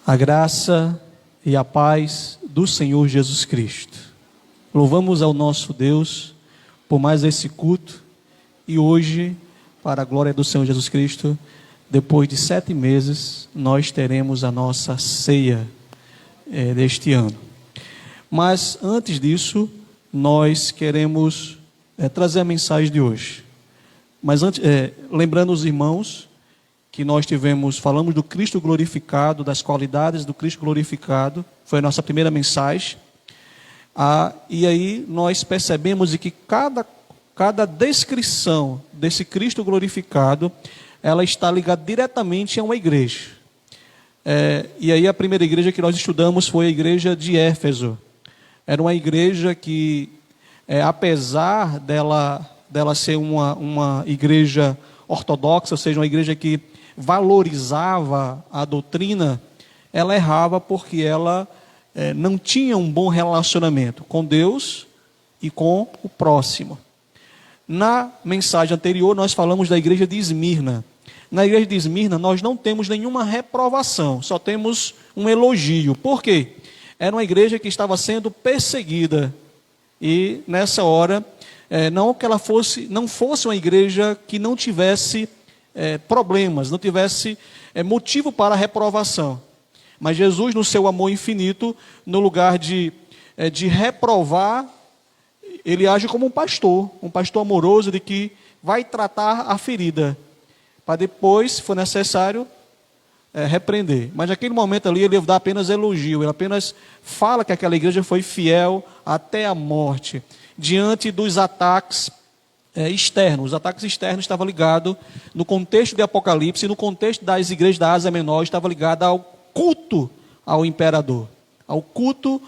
A graça e a paz do Senhor Jesus Cristo. Louvamos ao nosso Deus por mais esse culto e hoje, para a glória do Senhor Jesus Cristo, depois de 7 meses, nós teremos a nossa ceia deste ano. Mas antes disso, nós queremos trazer a mensagem de hoje. Mas antes, lembrando os irmãos que nós falamos do Cristo glorificado, das qualidades do Cristo glorificado, foi a nossa primeira mensagem. E aí nós percebemos que cada descrição desse Cristo glorificado, ela está ligada diretamente a uma igreja. E aí a primeira igreja que nós estudamos foi a igreja de Éfeso. Era uma igreja que, apesar dela ser uma igreja ortodoxa, ou seja, uma igreja que valorizava a doutrina, ela errava porque ela não tinha um bom relacionamento com Deus e com o próximo. Na mensagem anterior, nós falamos da igreja de Esmirna. Na igreja de Esmirna, nós não temos nenhuma reprovação, só temos um elogio. Por quê? Era uma igreja que estava sendo perseguida. E nessa hora, não que ela não fosse uma igreja que não tivesse problemas, não tivesse motivo para a reprovação. Mas Jesus, no seu amor infinito, no lugar de reprovar, ele age como um pastor amoroso de que vai tratar a ferida, para depois, se for necessário, repreender. Mas naquele momento ali, ele dá apenas elogio, ele apenas fala que aquela igreja foi fiel até a morte, diante dos ataques externos. Os ataques externos estavam ligados, no contexto de Apocalipse, no contexto das igrejas da Ásia Menor, estava ligado ao culto ao imperador, ao culto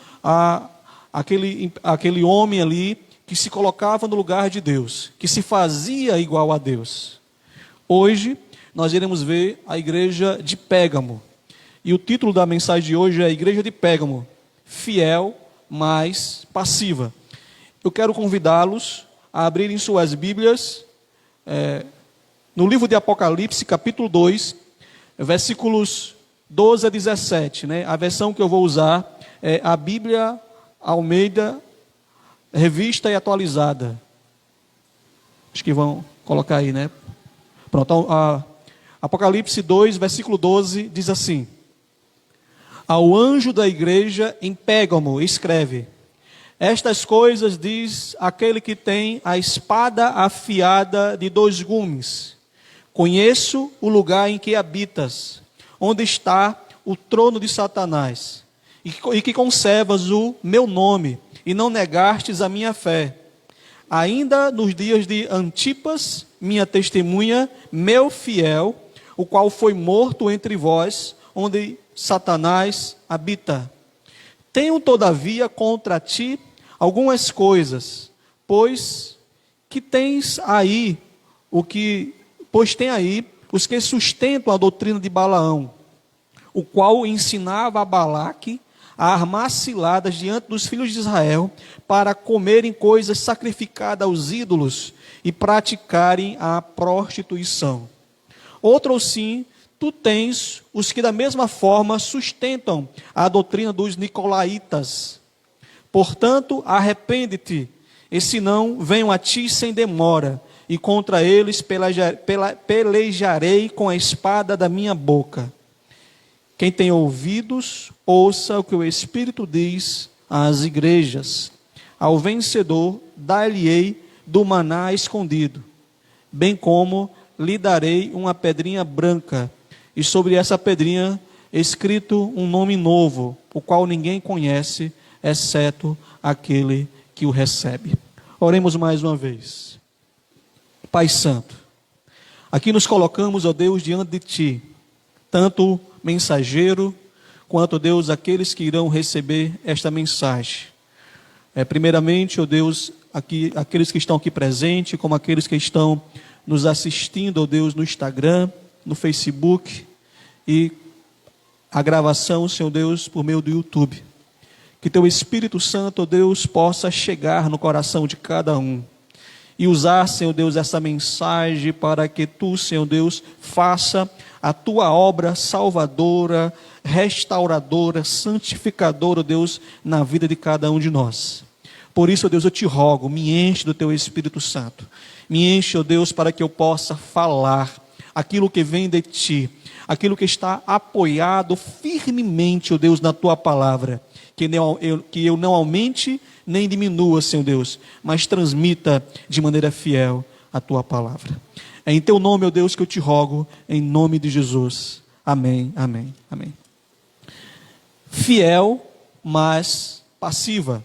àquele homem ali que se colocava no lugar de Deus, que se fazia igual a Deus. Hoje, nós iremos ver a igreja de Pérgamo. E o título da mensagem de hoje é a Igreja de Pérgamo, fiel, mas passiva. Eu quero convidá-los a abrirem suas Bíblias no livro de Apocalipse, capítulo 2, versículos 12 a 17. A versão que eu vou usar é a Bíblia Almeida, revista e atualizada. Acho que vão colocar aí, né? Pronto, Apocalipse 2, versículo 12, diz assim: Ao anjo da igreja em Pérgamo escreve: Estas coisas diz aquele que tem a espada afiada de 2 gumes. Conheço o lugar em que habitas, onde está o trono de Satanás, e que conservas o meu nome, e não negastes a minha fé. Ainda nos dias de Antipas, minha testemunha, meu fiel, o qual foi morto entre vós, onde Satanás habita. Tenho, todavia, contra ti algumas coisas, pois tem aí os que sustentam a doutrina de Balaão, o qual ensinava a Balaque a armar ciladas diante dos filhos de Israel para comerem coisas sacrificadas aos ídolos e praticarem a prostituição. Outro sim, tu tens os que da mesma forma sustentam a doutrina dos nicolaítas. Portanto, arrepende-te, e senão venham a ti sem demora, e contra eles pelejarei com a espada da minha boca. Quem tem ouvidos, ouça o que o Espírito diz às igrejas. Ao vencedor, dar-lhe-ei do maná escondido, bem como lhe darei uma pedrinha branca, e sobre essa pedrinha escrito um nome novo, o qual ninguém conhece, exceto aquele que o recebe. Oremos mais uma vez. Pai Santo, aqui nos colocamos, ó Deus, diante de Ti, tanto mensageiro, quanto, Deus, aqueles que irão receber esta mensagem. Primeiramente, ó Deus, aqueles que estão aqui presentes, como aqueles que estão nos assistindo, ó Deus, no Instagram, no Facebook, e a gravação, Senhor Deus, por meio do YouTube. Que Teu Espírito Santo, ó Deus, possa chegar no coração de cada um. e usar, Senhor Deus, essa mensagem para que Tu, Senhor Deus, faça a Tua obra salvadora, restauradora, santificadora, Deus, na vida de cada um de nós. Por isso, ó Deus, eu te rogo, me enche do Teu Espírito Santo. Me enche, ó Deus, para que eu possa falar aquilo que vem de Ti, aquilo que está apoiado firmemente, ó Deus, na Tua palavra. Que eu não aumente nem diminua, Senhor Deus, mas transmita de maneira fiel a Tua palavra. É em Teu nome, ó Deus, que eu te rogo, em nome de Jesus. Amém, amém, amém. Fiel, mas passiva.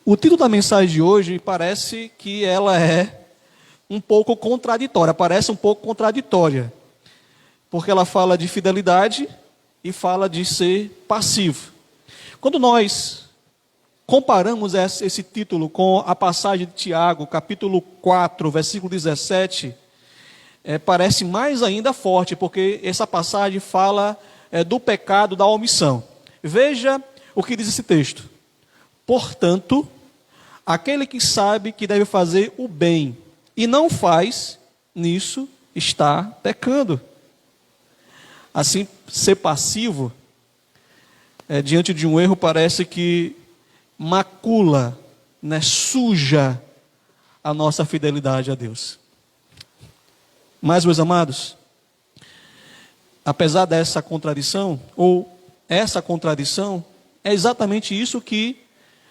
O título da mensagem de hoje parece que ela é um pouco contraditória, parece um pouco contraditória, porque ela fala de fidelidade e fala de ser passivo. Quando nós comparamos esse título com a passagem de Tiago, capítulo 4, versículo 17, parece mais ainda forte, porque essa passagem fala do pecado da omissão. Veja o que diz esse texto. Portanto, aquele que sabe que deve fazer o bem e não faz, nisso está pecando. Assim, ser passivo, diante de um erro, parece que macula, suja a nossa fidelidade a Deus. Mas, meus amados, apesar dessa contradição, ou essa contradição, é exatamente isso que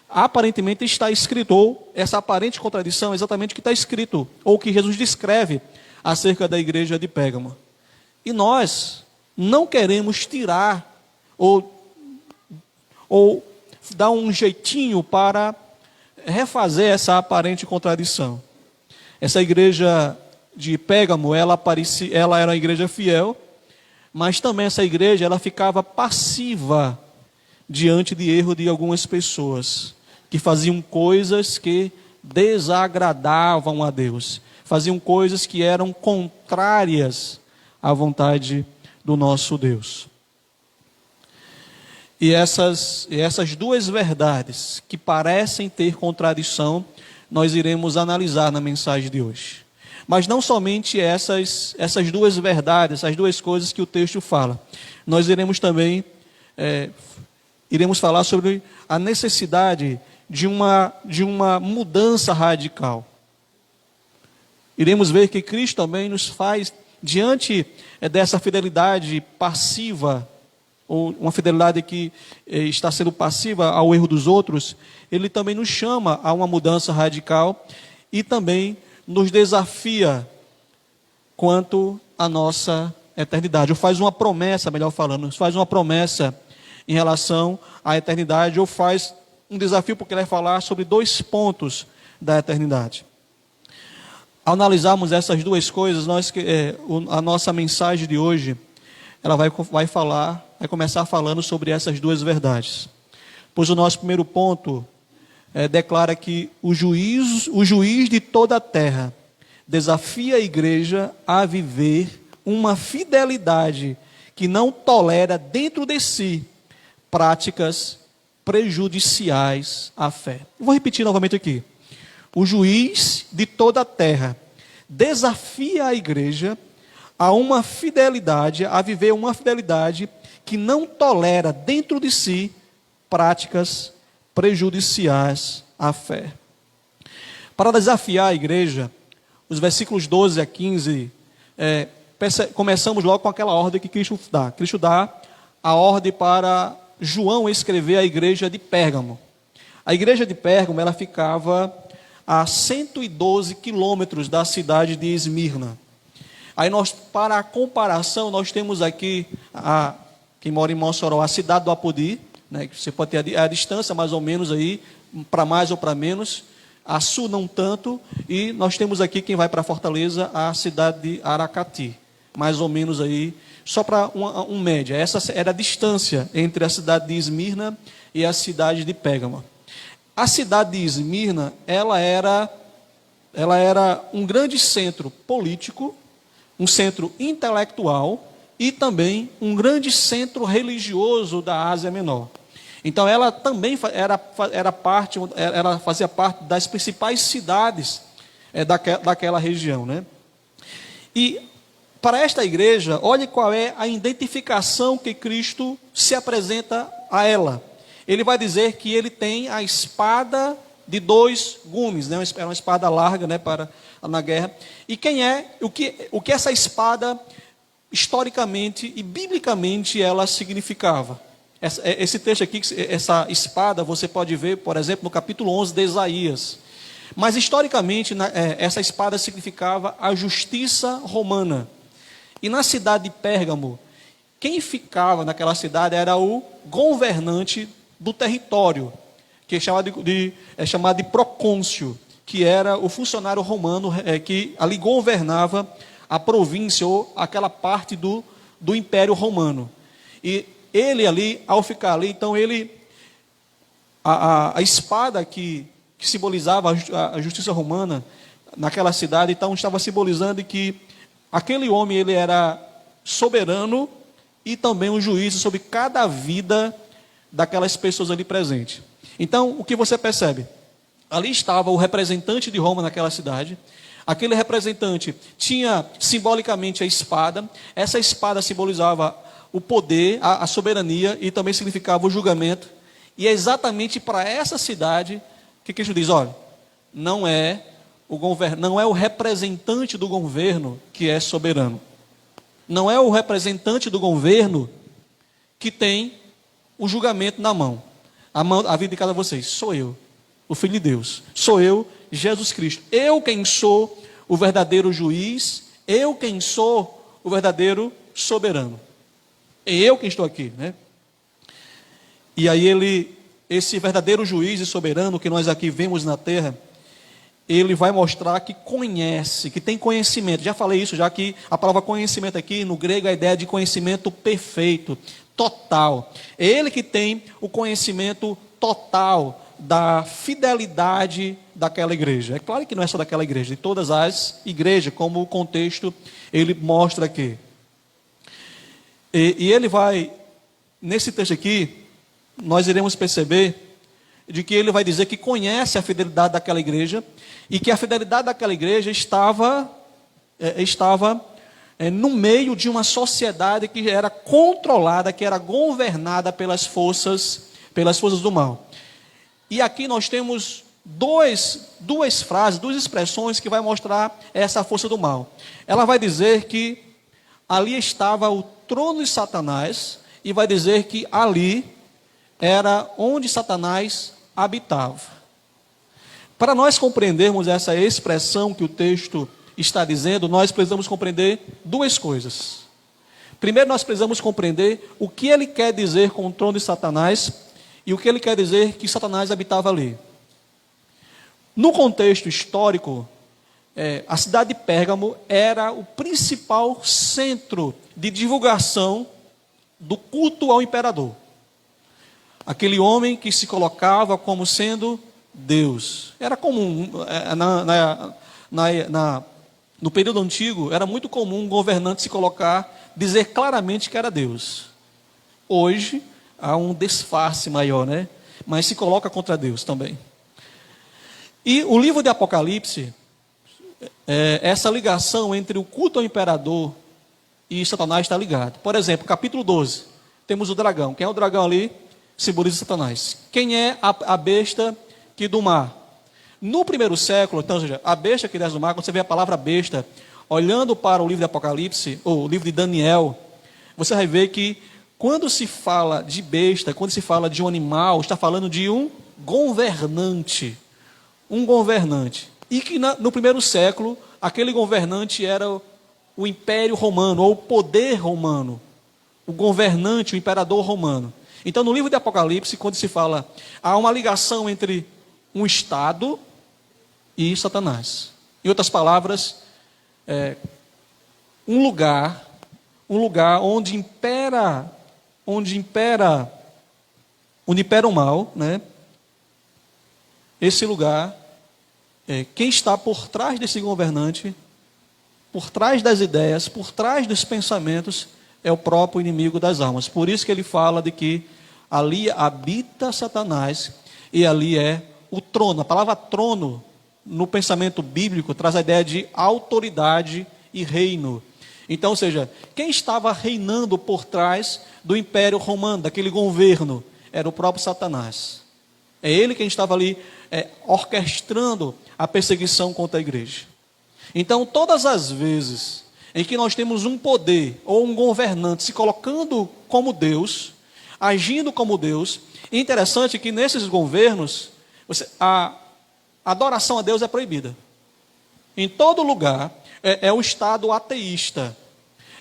aparentemente está escrito, ou essa aparente contradição é exatamente o que está escrito, ou que Jesus descreve acerca da igreja de Pérgamo. E nós não queremos tirar ou dar um jeitinho para refazer essa aparente contradição. Essa igreja de Pérgamo, ela era uma igreja fiel, mas também essa igreja ela ficava passiva diante de erro de algumas pessoas que faziam coisas que desagradavam a Deus, faziam coisas que eram contrárias à vontade do nosso Deus. E essas duas verdades que parecem ter contradição, nós iremos analisar na mensagem de hoje. Mas não somente essas duas verdades, essas duas coisas que o texto fala. Nós iremos também falar sobre a necessidade de uma mudança radical. Iremos ver que Cristo também nos faz, diante dessa fidelidade passiva, ou uma fidelidade que está sendo passiva ao erro dos outros, Ele também nos chama a uma mudança radical e também nos desafia quanto à nossa eternidade. Ou faz uma promessa, melhor falando, faz uma promessa em relação à eternidade, ou faz um desafio porque ele vai falar sobre 2 pontos da eternidade. Ao analisarmos essas duas coisas, a nossa mensagem de hoje, ela vai começar falando sobre essas duas verdades. Pois o nosso primeiro ponto declara que o juiz de toda a terra desafia a igreja a viver uma fidelidade que não tolera dentro de si práticas prejudiciais à fé. Vou repetir novamente aqui. O juiz de toda a terra desafia a igreja a uma fidelidade, a viver uma fidelidade que não tolera dentro de si práticas prejudiciais à fé. Para desafiar a igreja, os versículos 12 a 15, começamos logo com aquela ordem que Cristo dá. Cristo dá a ordem para João escrever à igreja de Pérgamo. A igreja de Pérgamo, ela ficava a 112 quilômetros da cidade de Esmirna. Aí para a comparação, nós temos aqui, quem mora em Mossoró, a cidade do Apodi, que você pode ter a distância mais ou menos aí, para mais ou para menos, a sul não tanto, e nós temos aqui, quem vai para Fortaleza, a cidade de Aracati, mais ou menos aí, só para um média. Essa era a distância entre a cidade de Esmirna e a cidade de Pérgamo. A cidade de Esmirna, ela era um grande centro político, um centro intelectual e também um grande centro religioso da Ásia Menor. Então ela também ela fazia parte das principais cidades daquela região, né? E para esta igreja, olhe qual é a identificação que Cristo se apresenta a ela. Ele vai dizer que ele tem a espada de 2 gumes, né? É uma espada larga, né, para na guerra. E o que essa espada historicamente e biblicamente ela significava? Esse texto aqui, essa espada, você pode ver, por exemplo, no capítulo 11 de Isaías. Mas historicamente, essa espada significava a justiça romana. E na cidade de Pérgamo, quem ficava naquela cidade era o governante do território, que é chamado de procônsul, que era o funcionário romano que ali governava a província ou aquela parte do Império Romano. E ele ali, ao ficar ali, então a espada que simbolizava a justiça romana naquela cidade, então estava simbolizando que aquele homem ele era soberano e também um juízo sobre cada vida daquelas pessoas ali presentes. Então, o que você percebe? Ali estava o representante de Roma naquela cidade. Aquele representante tinha simbolicamente a espada. Essa espada simbolizava o poder, a soberania e também significava o julgamento. E é exatamente para essa cidade que Cristo diz: olha, não é o representante do governo que é soberano. Não é o representante do governo que tem o julgamento na mão. A vida de cada vocês. Sou eu, o Filho de Deus. Sou eu, Jesus Cristo. Eu quem sou o verdadeiro juiz. Eu quem sou o verdadeiro soberano. É eu quem estou aqui, né? E aí esse verdadeiro juiz e soberano que nós aqui vemos na terra, ele vai mostrar que conhece, que tem conhecimento. Já falei isso, já que a palavra conhecimento aqui, no grego, a ideia de conhecimento perfeito, total. É ele que tem o conhecimento total da fidelidade daquela igreja. É claro que não é só daquela igreja, de todas as igrejas, como o contexto ele mostra aqui. E ele vai, nesse texto aqui, nós iremos perceber de que ele vai dizer que conhece a fidelidade daquela igreja e que a fidelidade daquela igreja estava no meio de uma sociedade que era controlada, que era governada pelas forças do mal. E aqui nós temos duas frases, duas expressões que vai mostrar essa força do mal. Ela vai dizer que ali estava o trono de Satanás e vai dizer que ali era onde Satanás habitava. Para nós compreendermos essa expressão que o texto está dizendo, nós precisamos compreender duas coisas. Primeiro, nós precisamos compreender o que ele quer dizer com o trono de Satanás e o que ele quer dizer que Satanás habitava ali. No contexto histórico, a cidade de Pérgamo era o principal centro de divulgação do culto ao imperador. Aquele homem que se colocava como sendo Deus. Era comum, no período antigo, era muito comum um governante se colocar, dizer claramente que era Deus. Hoje, há um disfarce maior, né? Mas se coloca contra Deus também. E o livro de Apocalipse, essa ligação entre o culto ao imperador e Satanás está ligado. Por exemplo, capítulo 12, temos o dragão. Quem é o dragão ali? Simboliza Satanás. Quem é a besta que do mar? No primeiro século, então, ou seja, a besta que desce do mar, quando você vê a palavra besta, olhando para o livro de Apocalipse, ou o livro de Daniel, você vai ver que quando se fala de besta, quando se fala de um animal, está falando de um governante. Um governante. E que no primeiro século, aquele governante era o Império Romano, ou o poder romano. O governante, o imperador romano. Então, no livro de Apocalipse, quando se fala, há uma ligação entre um Estado e Satanás. Em outras palavras, um lugar onde impera o mal, né? Esse lugar, quem está por trás desse governante, por trás das ideias, por trás dos pensamentos, é o próprio inimigo das almas. Por isso que ele fala de que ali habita Satanás e ali é o trono. A palavra trono no pensamento bíblico, traz a ideia de autoridade e reino. Então, ou seja, quem estava reinando por trás do Império Romano, daquele governo, era o próprio Satanás. É ele quem estava ali orquestrando a perseguição contra a igreja. Então, todas as vezes em que nós temos um poder ou um governante se colocando como Deus, agindo como Deus, é interessante que nesses governos, a adoração a Deus é proibida. Em todo lugar, é um Estado ateísta.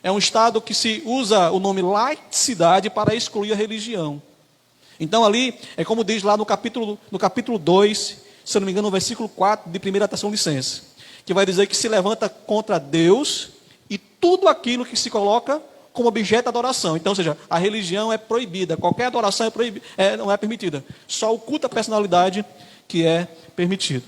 É um Estado que se usa o nome laicidade para excluir a religião. Então ali, é como diz lá no capítulo 2, se eu não me engano, no versículo 4 de 1 Tessalonicenses, que vai dizer que se levanta contra Deus e tudo aquilo que se coloca como objeto de adoração. Então, ou seja, a religião é proibida, qualquer adoração não é permitida. Só o culto à personalidade que é permitido.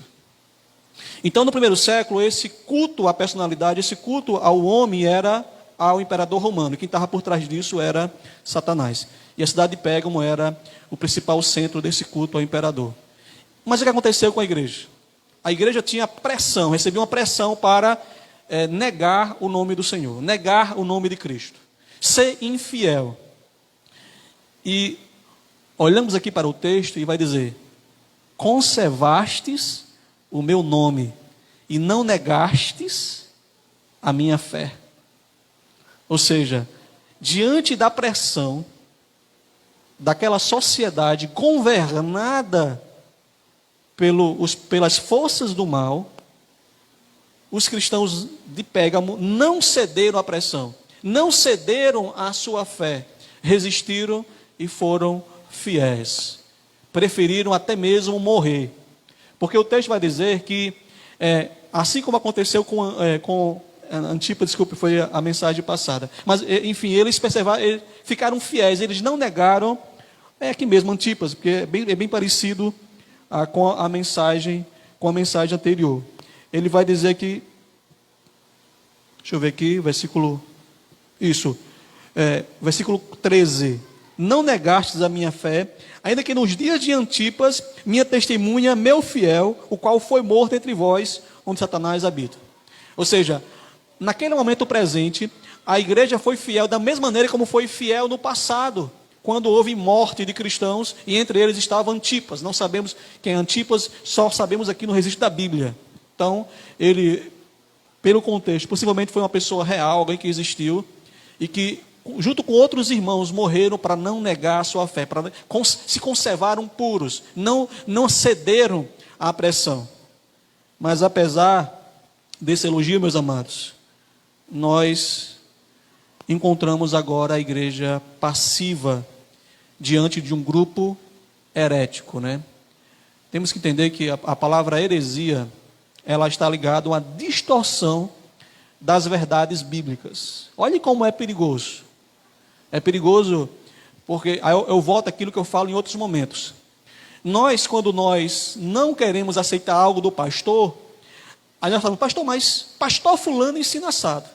Então, no primeiro século, esse culto à personalidade, esse culto ao homem era ao imperador romano. Quem estava por trás disso era Satanás. E a cidade de Pérgamo era o principal centro desse culto ao imperador. Mas o que aconteceu com a igreja? A igreja tinha pressão, recebia uma pressão para negar o nome do Senhor, negar o nome de Cristo, ser infiel. E olhamos aqui para o texto e vai dizer: conservastes o meu nome e não negastes a minha fé. Ou seja, diante da pressão daquela sociedade governada pelas forças do mal, os cristãos de Pérgamo não cederam à pressão, não cederam à sua fé, resistiram e foram fiéis. Preferiram até mesmo morrer. Porque o texto vai dizer que, assim como aconteceu com Antipas, desculpe, foi a mensagem passada. Mas, enfim, eles perseveraram, eles ficaram fiéis, eles não negaram, aqui mesmo Antipas, porque é bem parecido com a mensagem anterior. Ele vai dizer que, deixa eu ver aqui, versículo 13. Não negastes a minha fé, ainda que nos dias de Antipas, minha testemunha, meu fiel, o qual foi morto entre vós, onde Satanás habita. Ou seja, naquele momento presente, a igreja foi fiel da mesma maneira como foi fiel no passado, quando houve morte de cristãos, e entre eles estava Antipas. Não sabemos quem é Antipas, só sabemos aqui no registro da Bíblia. Então, ele, pelo contexto, possivelmente foi uma pessoa real, alguém que existiu, e que, junto com outros irmãos, morreram para não negar a sua fé, para se conservaram puros, não cederam à pressão. Mas apesar desse elogio, meus amados, nós encontramos agora a igreja passiva diante de um grupo herético, né? Temos que entender que a palavra heresia, ela está ligada a uma distorção das verdades bíblicas. Olhe como é perigoso. É perigoso porque eu volto àquilo que eu falo em outros momentos. Quando nós não queremos aceitar algo do pastor, aí nós falamos: pastor, mas pastor fulano ensina assado.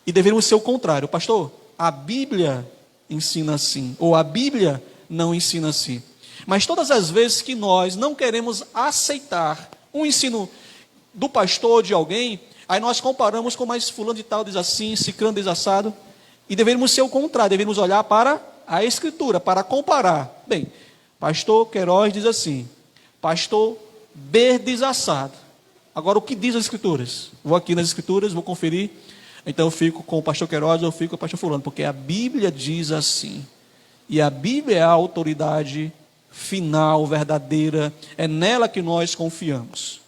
E deveríamos ser o contrário: pastor, a Bíblia ensina assim, ou a Bíblia não ensina assim. Mas todas as vezes que nós não queremos aceitar um ensino do pastor ou de alguém, aí nós comparamos com: mais fulano de tal diz assim, ciclano diz assado. E deveríamos ser o contrário, deveríamos olhar para a Escritura, para comparar. Bem, pastor Queiroz diz assim, pastor B diz assado. Agora, o que diz as Escrituras? Vou aqui nas Escrituras, vou conferir. Então eu fico com o pastor Queiroz, eu fico com o pastor fulano, porque a Bíblia diz assim. E a Bíblia é a autoridade final, verdadeira, é nela que nós confiamos.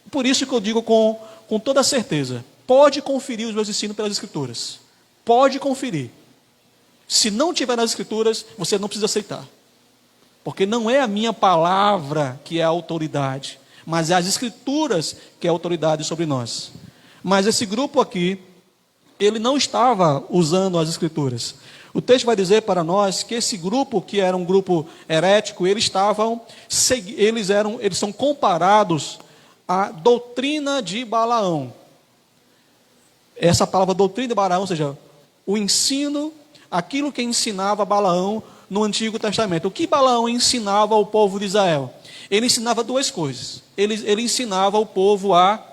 Por isso que eu digo com toda certeza: pode conferir os meus ensinos pelas Escrituras. Pode conferir. Se não tiver nas Escrituras, você não precisa aceitar. Porque não é a minha palavra que é a autoridade, mas é as Escrituras que é a autoridade sobre nós. Mas esse grupo aqui, ele não estava usando as Escrituras. O texto vai dizer para nós que esse grupo, que era um grupo herético, eles são comparados à doutrina de Balaão. Essa palavra doutrina de Balaão, ou seja, o ensino, aquilo que ensinava Balaão no Antigo Testamento. O que Balaão ensinava ao povo de Israel? Ele ensinava duas coisas. Ele ensinava o povo a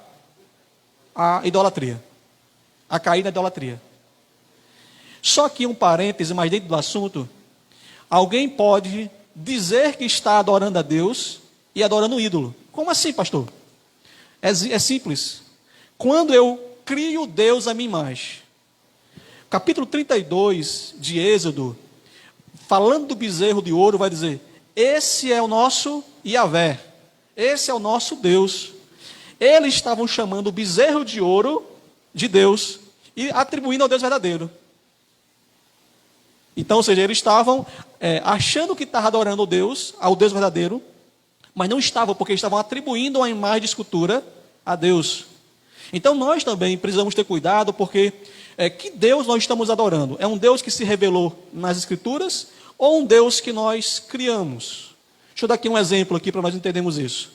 idolatria, a cair na idolatria. Só que um parêntese, mas dentro do assunto, alguém pode dizer que está adorando a Deus e adorando o ídolo. Como assim, pastor? É simples. Quando eu crio Deus à minha imagem. Capítulo 32 de Êxodo, falando do bezerro de ouro, vai dizer: esse é o nosso Yahvé, esse é o nosso Deus. Eles estavam chamando o bezerro de ouro de Deus e atribuindo ao Deus verdadeiro. Então, ou seja, eles estavam achando que estavam adorando ao Deus verdadeiro, mas não estavam, porque estavam atribuindo uma imagem de escultura a Deus. Então nós também precisamos ter cuidado, porque que Deus nós estamos adorando? É um Deus que se revelou nas Escrituras ou um Deus que nós criamos? Deixa eu dar aqui um exemplo aqui para nós entendermos isso.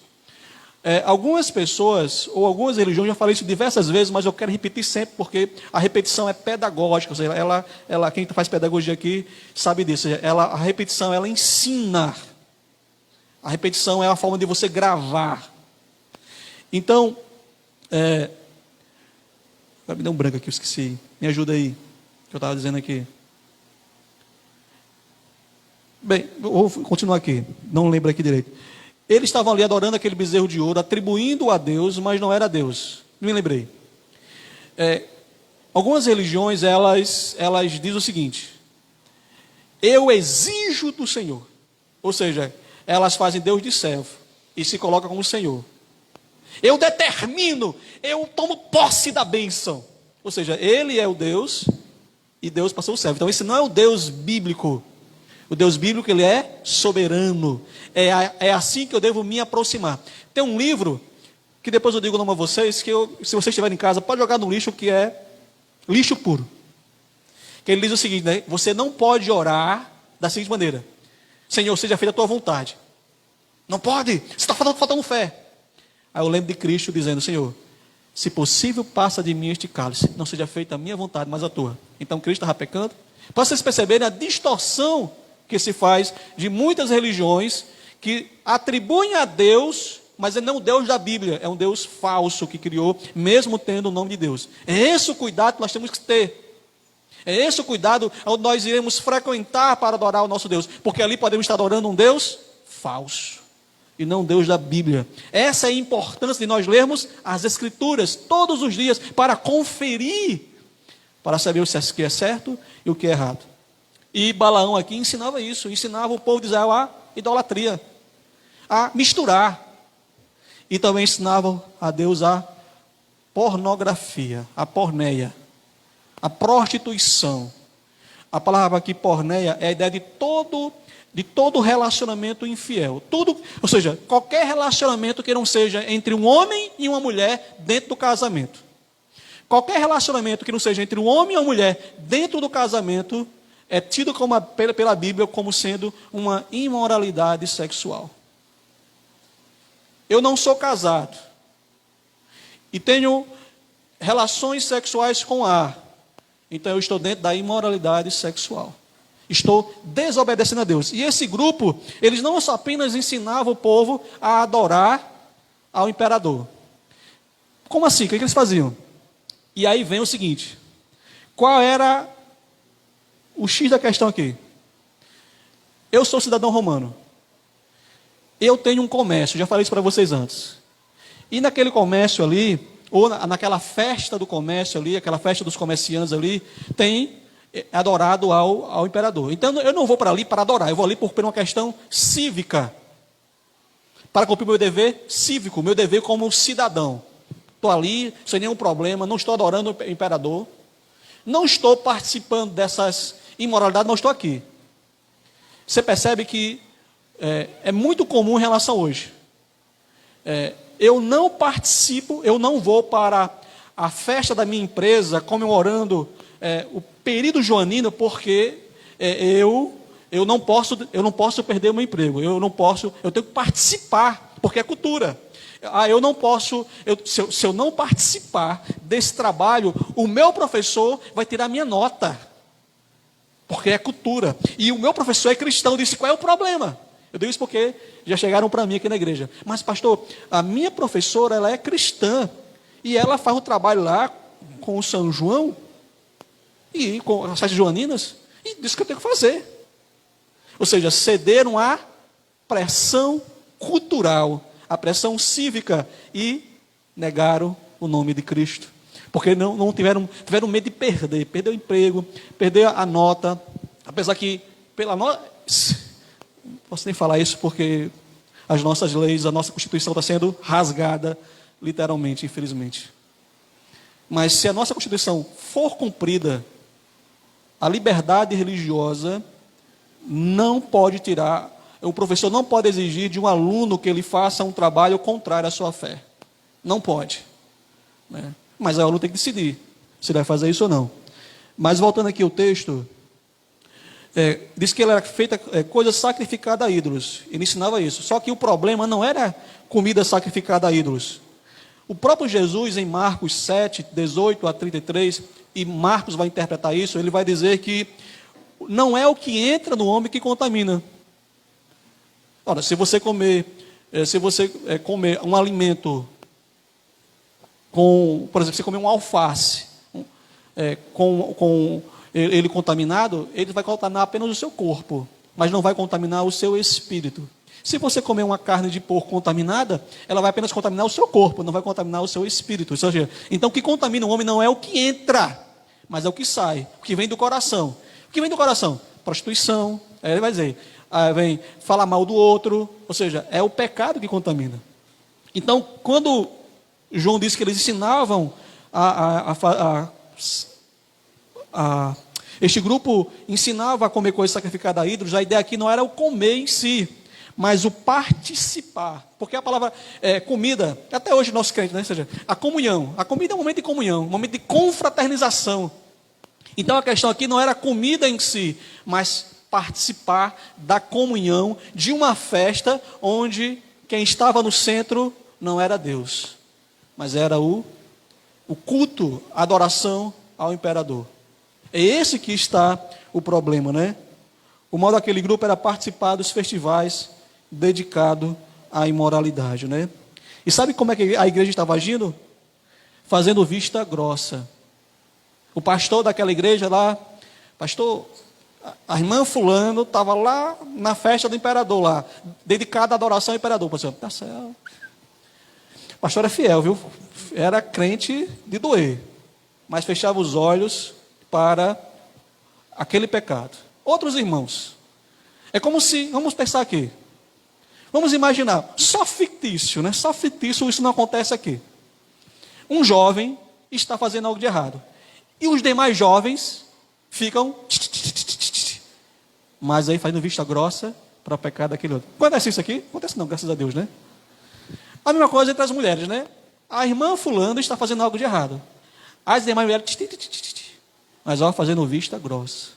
Algumas pessoas, ou algumas religiões, já falei isso diversas vezes, mas eu quero repetir sempre, porque a repetição é pedagógica, ou seja, quem faz pedagogia aqui sabe disso, a repetição, ela ensina. A repetição é a forma de você gravar. Então, me deu um branco aqui, eu esqueci. Me ajuda aí, que eu estava dizendo aqui. Bem, vou continuar aqui, não lembro aqui direito. Eles estavam ali adorando aquele bezerro de ouro, atribuindo a Deus, mas não era Deus. Me lembrei. Algumas religiões, elas dizem o seguinte: eu exijo do Senhor. Ou seja, elas fazem Deus de servo e se colocam como Senhor. Eu determino, eu tomo posse da bênção. Ou seja, ele é o Deus e Deus passou o servo. Então esse não é o Deus bíblico. O Deus bíblico, ele é soberano. É assim que eu devo me aproximar. Tem um livro, que depois eu digo o nome a vocês, que se vocês estiverem em casa, pode jogar no lixo, que é lixo puro. Que ele diz o seguinte, né? Você não pode orar da seguinte maneira: Senhor, seja feita a tua vontade. Não pode, você está faltando fé. Aí eu lembro de Cristo dizendo: Senhor, se possível, passa de mim este cálice, não seja feita a minha vontade, mas a tua. Então Cristo estava pecando. Para vocês perceberem a distorção que se faz de muitas religiões que atribuem a Deus, mas é não o Deus da Bíblia, é um Deus falso que criou, mesmo tendo o nome de Deus. É esse o cuidado que nós temos que ter. É esse o cuidado onde nós iremos frequentar para adorar o nosso Deus, porque ali podemos estar adorando um Deus falso e não um Deus da Bíblia. Essa é a importância de nós lermos as Escrituras todos os dias para conferir, para saber o que é certo e o que é errado. E Balaão aqui ensinava isso, ensinava o povo de Israel a idolatria, a misturar. E também ensinava a Deus a pornografia, a porneia, a prostituição. A palavra aqui, porneia, é a ideia de todo relacionamento infiel. Tudo, ou seja, qualquer relacionamento que não seja entre um homem e uma mulher dentro do casamento. Qualquer relacionamento que não seja entre um homem e uma mulher dentro do casamento é tido pela Bíblia como sendo uma imoralidade sexual. Eu não sou casado e tenho relações sexuais com A, então eu estou dentro da imoralidade sexual. Estou desobedecendo a Deus. E esse grupo, eles não só apenas ensinavam o povo a adorar ao imperador. Como assim? O que eles faziam? E aí vem o seguinte: qual era o X da questão aqui? Eu sou cidadão romano. Eu tenho um comércio, já falei isso para vocês antes. E naquele comércio ali, ou naquela festa do comércio ali, aquela festa dos comerciantes ali, tem adorado ao imperador. Então eu não vou para ali para adorar, eu vou ali por uma questão cívica. Para cumprir meu dever cívico, meu dever como cidadão. Estou ali, sem nenhum problema, não estou adorando o imperador. Não estou participando dessas imoralidades, não estou aqui. Você percebe que é muito comum em relação a hoje. Eu não participo, eu não vou para a festa da minha empresa comemorando o período joanino, porque eu não posso perder o meu emprego. Eu tenho que participar, porque é cultura. Eu não posso, se eu não participar desse trabalho, o meu professor vai tirar minha nota. porque é cultura. E o meu professor é cristão, disse, qual é o problema? Eu digo isso porque já chegaram para mim aqui na igreja. Mas pastor, a minha professora, ela é cristã, e ela faz o trabalho lá com o São João, e com as festas joaninas, e disse que eu tenho que fazer. Ou seja, cederam à pressão cultural, à pressão cívica, e negaram o nome de Cristo. Porque não tiveram medo de perder o emprego, perder a nota, apesar que pela nota, não posso nem falar isso porque as nossas leis, a nossa Constituição está sendo rasgada, literalmente, infelizmente. Mas se a nossa Constituição for cumprida, a liberdade religiosa não pode tirar, o professor não pode exigir de um aluno que ele faça um trabalho contrário à sua fé. Não pode. Né? Mas o aluno tem que decidir se vai fazer isso ou não. Mas voltando aqui ao texto, diz que ele era feita coisa sacrificada a ídolos. Ele ensinava isso. Só que o problema não era comida sacrificada a ídolos. O próprio Jesus, em Marcos 7, 18 a 33, e Marcos vai interpretar isso, ele vai dizer que não é o que entra no homem que contamina. Ora, se você comer um alimento com, por exemplo, se comer um alface com ele contaminado, ele vai contaminar apenas o seu corpo, mas não vai contaminar o seu espírito. Se você comer uma carne de porco contaminada, ela vai apenas contaminar o seu corpo, não vai contaminar o seu espírito. Ou seja, então o que contamina o homem não é o que entra, mas é o que sai, o que vem do coração. O que vem do coração? Prostituição, ele vai dizer, vem falar mal do outro, ou seja, é o pecado que contamina. Então, quando João disse que eles ensinavam este grupo ensinava a comer coisas sacrificadas a ídolos, a ideia aqui não era o comer em si, mas o participar, porque a palavra comida, até hoje nosso crente, né? Ou seja, a comunhão, a comida é um momento de comunhão, um momento de confraternização. Então a questão aqui não era a comida em si, mas participar da comunhão de uma festa onde quem estava no centro não era Deus, mas era o culto, a adoração ao imperador. É esse que está o problema, né? O modo daquele grupo era participar dos festivais dedicado à imoralidade, né? E sabe como é que a igreja estava agindo? Fazendo vista grossa. O pastor daquela igreja lá, pastor, a irmã fulano estava lá na festa do imperador lá, dedicada à adoração ao imperador. Pastor, tá certo. O pastor era fiel, viu? Era crente de doer, mas fechava os olhos para aquele pecado. Outros irmãos, é como se, vamos pensar aqui, vamos imaginar, só fictício, né? Só fictício, isso não acontece aqui. Um jovem está fazendo algo de errado, e os demais jovens ficam, mas aí fazendo vista grossa para o pecado daquele outro. Acontece isso aqui? Acontece não, graças a Deus, né? A mesma coisa entre as mulheres, né? A irmã fulano está fazendo algo de errado, as demais mulheres, mas fazendo vista grossa.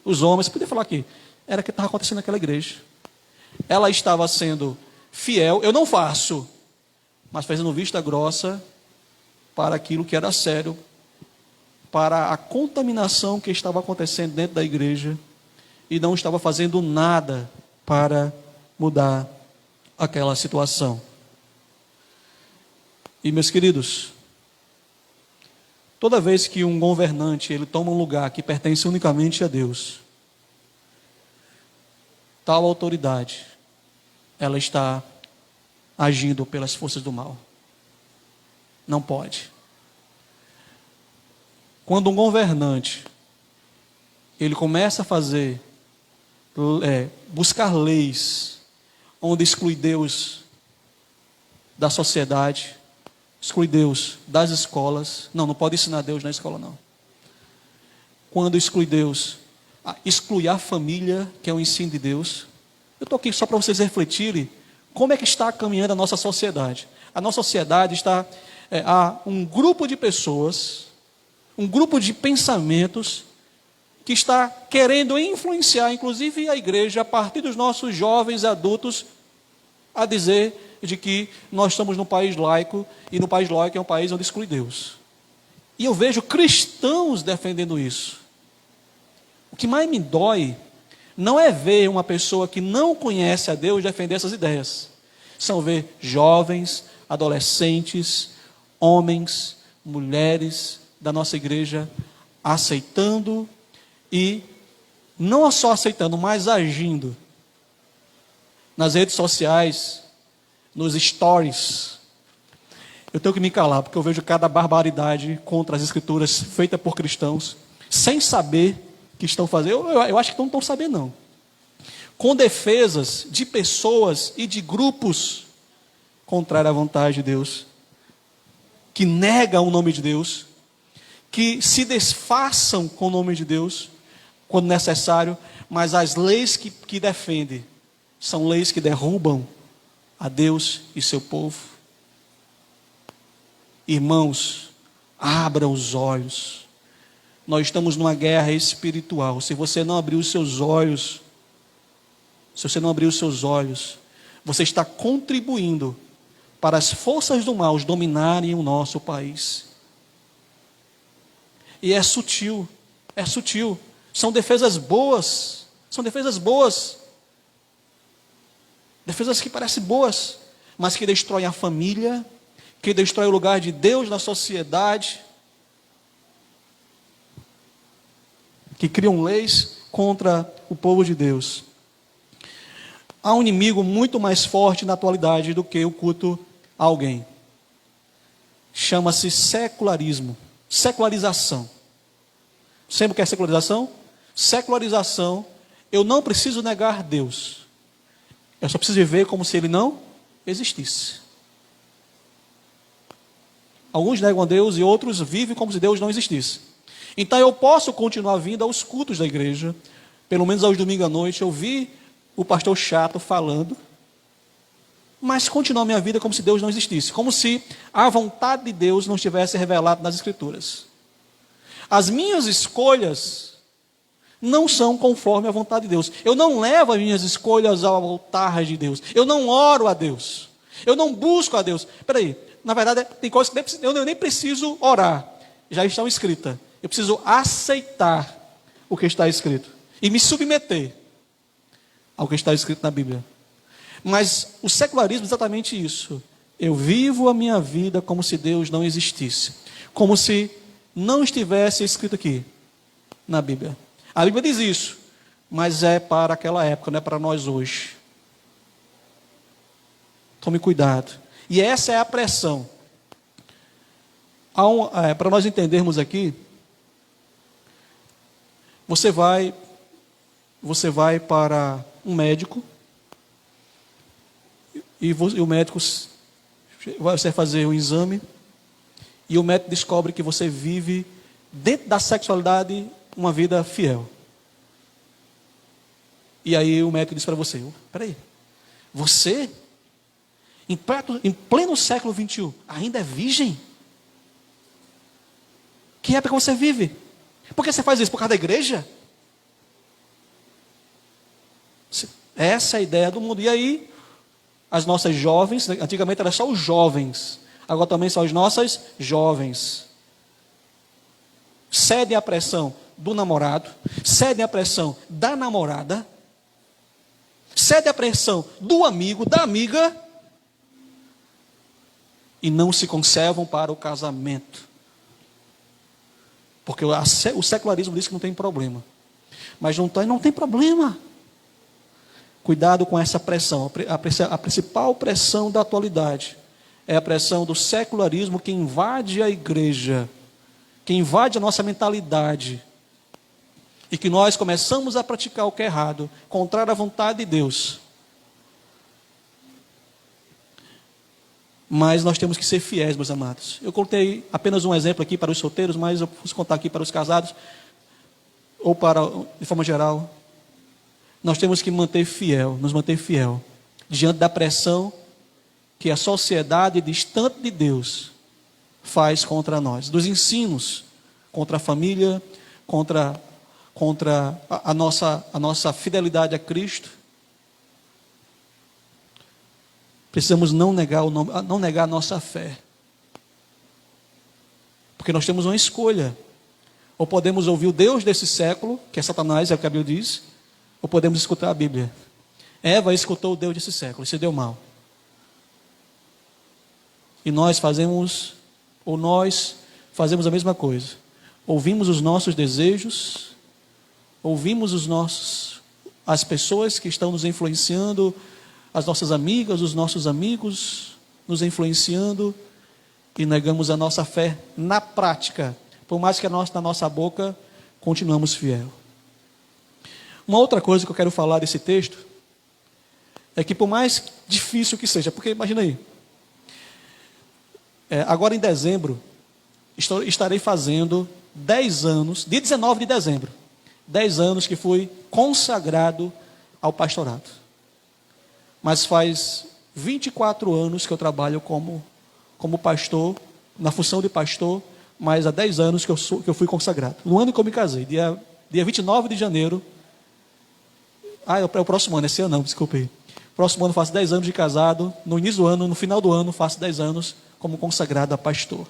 Os homens, podia falar aqui, era o que estava acontecendo naquela igreja. Ela estava sendo fiel, eu não faço, mas fazendo vista grossa para aquilo que era sério, para a contaminação que estava acontecendo dentro da igreja, e não estava fazendo nada para mudar aquela situação. E meus queridos, toda vez que um governante ele toma um lugar que pertence unicamente a Deus, tal autoridade, ela está agindo pelas forças do mal. Não pode. Quando um governante ele começa a fazer, buscar leis onde exclui Deus da sociedade, exclui Deus das escolas. Não pode ensinar Deus na escola, não. Quando exclui Deus, exclui a família, que é o ensino de Deus. Eu estou aqui só para vocês refletirem como é que está caminhando a nossa sociedade. A nossa sociedade está há um grupo de pessoas, um grupo de pensamentos que está querendo influenciar, inclusive a igreja, a partir dos nossos jovens adultos, a dizer de que nós estamos num país laico, e no país laico é um país onde exclui Deus. E eu vejo cristãos defendendo isso. O que mais me dói não é ver uma pessoa que não conhece a Deus defender essas ideias. São ver jovens, adolescentes, homens, mulheres da nossa igreja aceitando e não só aceitando, mas agindo nas redes sociais, nos stories. Eu tenho que me calar, porque eu vejo cada barbaridade contra as escrituras feita por cristãos, sem saber que estão fazendo. Eu acho que não estão sabendo, não. Com defesas de pessoas e de grupos contrários à vontade de Deus, que negam o nome de Deus, que se desfaçam com o nome de Deus, quando necessário, mas as leis que defendem são leis que derrubam a Deus e seu povo. Irmãos, abra os olhos. Nós estamos numa guerra espiritual. Se você não abrir os seus olhos, você está contribuindo para as forças do mal dominarem o nosso país. E é sutil. São defesas boas. Defesas que parecem boas, mas que destroem a família, que destroem o lugar de Deus na sociedade, que criam leis contra o povo de Deus. Há um inimigo muito mais forte na atualidade do que o culto a alguém. Chama-se secularismo, secularização. Sempre o que é secularização? Secularização, eu não preciso negar Deus. Eu só preciso viver como se Ele não existisse. Alguns negam a Deus e outros vivem como se Deus não existisse. Então eu posso continuar vindo aos cultos da igreja, pelo menos aos domingos à noite, eu vi o pastor chato falando, mas continuar minha vida como se Deus não existisse, como se a vontade de Deus não estivesse revelada nas Escrituras. As minhas escolhas não são conforme a vontade de Deus. Eu não levo as minhas escolhas ao altar de Deus. Eu não oro a Deus. Eu não busco a Deus. Espera aí, na verdade tem coisas que eu nem preciso orar, já estão escritas. Eu preciso aceitar o que está escrito e me submeter ao que está escrito na Bíblia. Mas o secularismo é exatamente isso. Eu vivo a minha vida como se Deus não existisse, como se não estivesse escrito aqui na Bíblia. A Bíblia diz isso, mas é para aquela época, não é para nós hoje. Tome cuidado. E essa é a pressão. Para nós entendermos aqui, você vai para um médico e o médico vai fazer um exame e o médico descobre que você vive dentro da sexualidade uma vida fiel. E aí o médico diz para você: peraí, você em pleno século 21 ainda é virgem? Que época você vive? Por que você faz isso? Por causa da igreja? Essa é a ideia do mundo. E aí, as nossas jovens, antigamente era só os jovens, agora também são as nossas jovens, cedem à pressão do namorado, cedem à pressão da namorada, cedem à pressão do amigo, da amiga, e não se conservam para o casamento. Porque o secularismo diz que não tem problema. Mas não tem problema. Cuidado com essa pressão. A principal pressão da atualidade é a pressão do secularismo que invade a igreja, que invade a nossa mentalidade, e que nós começamos a praticar o que é errado, contrário à vontade de Deus. Mas nós temos que ser fiéis, meus amados. Eu contei apenas um exemplo aqui para os solteiros, mas eu vou contar aqui para os casados, ou de forma geral. Nós temos que nos manter fiel, diante da pressão que a sociedade distante de Deus faz contra nós, dos ensinos contra a família, contra a nossa fidelidade a Cristo. Precisamos não negar a nossa fé, porque nós temos uma escolha: Ou podemos ouvir o Deus desse século, que é Satanás, é o que a Bíblia diz, ou podemos escutar a Bíblia. Eva escutou o Deus desse século e se deu mal. E nós fazemos a mesma coisa. Ouvimos os nossos desejos, ouvimos as pessoas que estão nos influenciando, as nossas amigas, os nossos amigos nos influenciando, e negamos a nossa fé na prática, por mais que na nossa boca continuamos fiel. Uma outra coisa que eu quero falar desse texto é que, por mais difícil que seja, porque imagina aí, agora em dezembro estarei fazendo 10 anos, dia 19 de dezembro, 10 anos que fui consagrado ao pastorado. Mas faz 24 anos que eu trabalho como pastor, na função de pastor, mas há 10 anos que eu fui consagrado. No ano que eu me casei, dia 29 de janeiro. É o próximo ano, esse ano não, desculpe. Próximo ano faço 10 anos de casado. No início do ano, no final do ano, faço 10 anos como consagrado a pastor.